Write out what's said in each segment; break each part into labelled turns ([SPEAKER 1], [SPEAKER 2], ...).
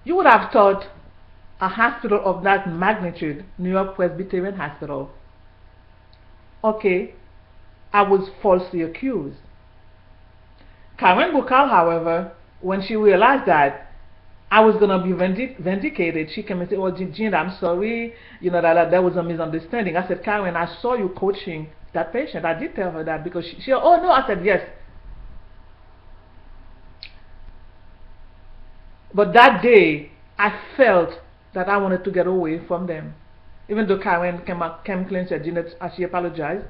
[SPEAKER 1] You would have thought a hospital of that magnitude, New York Presbyterian Hospital, okay, I was falsely accused. Karen Bukal, however, when she realized that I was going to be vindicated, she came and said, "Oh, Jean, I'm sorry. You know, that was a misunderstanding." I said, "Karen, I saw you coaching that patient." I did tell her that because oh no, I said, "Yes." But that day, I felt that I wanted to get away from them. Even though Karen came clean, said, Jeanette, she apologized.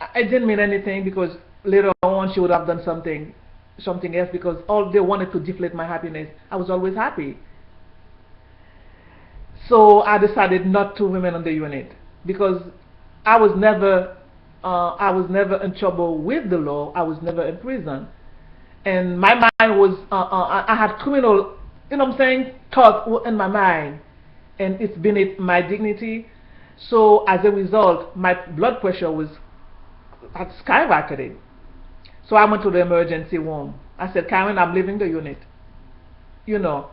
[SPEAKER 1] I didn't mean anything because later on she would have done something else because all they wanted to deflate my happiness. I was always happy. So I decided not to remain on the unit because I was never I was never in trouble with the law. I was never in prison, and my mind was I had criminal, you know what I'm saying, thoughts in my mind, and it's beneath my dignity. So as a result, my blood pressure had skyrocketed. So I went to the emergency room. I said, Karen, I'm leaving the unit, you know,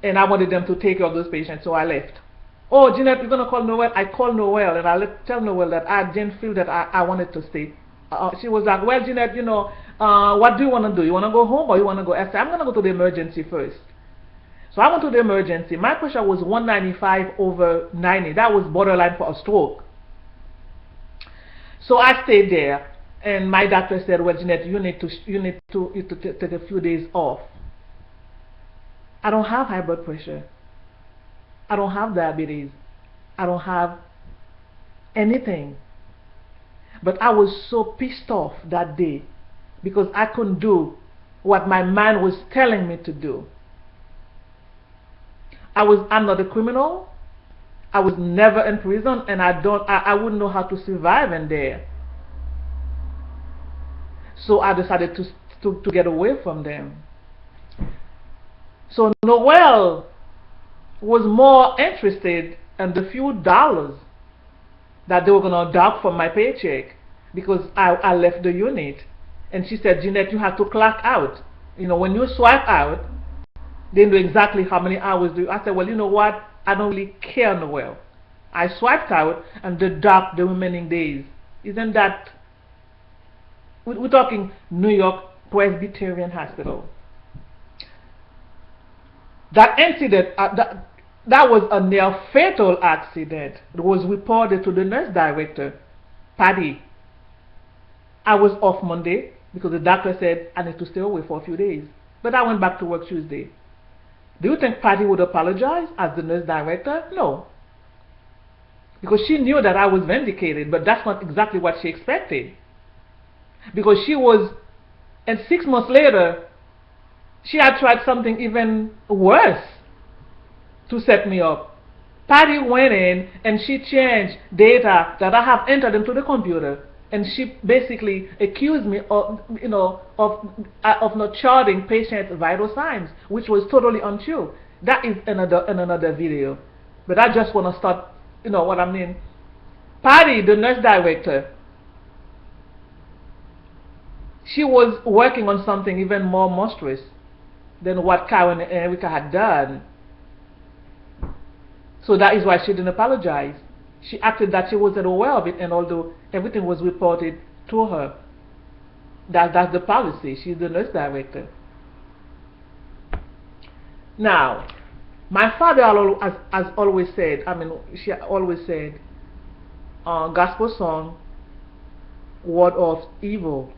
[SPEAKER 1] and I wanted them to take care of those patients, so I left. Oh, Jeanette, you're gonna call Noel? I called Noel, and tell Noel that I didn't feel that I wanted to stay. She was like, well, Jeanette, you know, what do you want to do? You want to go home or you want to go? I said, I'm gonna go to the emergency first. So I went to the emergency. My pressure was 195/90. That was borderline for a stroke. So I stayed there, and my doctor said, well, Jeanette, you need to take a few days off. I don't have high blood pressure. I don't have diabetes. I don't have anything. But I was so pissed off that day because I couldn't do what my mind was telling me to do. I'm not a criminal. I was never in prison, and I wouldn't know how to survive in there. So I decided to get away from them. So Noel was more interested in the few dollars that they were going to dock from my paycheck because I left the unit. And she said, Jeanette, you have to clock out. You know, when you swipe out, they know exactly how many hours do you. I said, well, you know what? I don't really care, Noel. I swiped out and they docked the remaining days. Isn't that... We're talking New York Presbyterian Hospital. That incident, that was a near fatal accident. It was reported to the nurse director, Patty. I was off Monday because the doctor said I need to stay away for a few days. But I went back to work Tuesday. Do you think Patty would apologize as the nurse director? No. Because she knew that I was vindicated, but that's not exactly what she expected. Because she was, and 6 months later, she had tried something even worse to set me up. Patty went in and she changed data that I have entered into the computer, and she basically accused me of, of not charting patients' vital signs, which was totally untrue. That is in another video, but I just want to start. You know what I mean? Patty, the nurse director, she was working on something even more monstrous than what Karen and Erica had done. So that is why she didn't apologize. She acted that she wasn't aware of it, and although everything was reported to her, that's the policy. She's the nurse director. Now, my father has always said, she always said, gospel song, ward of evil.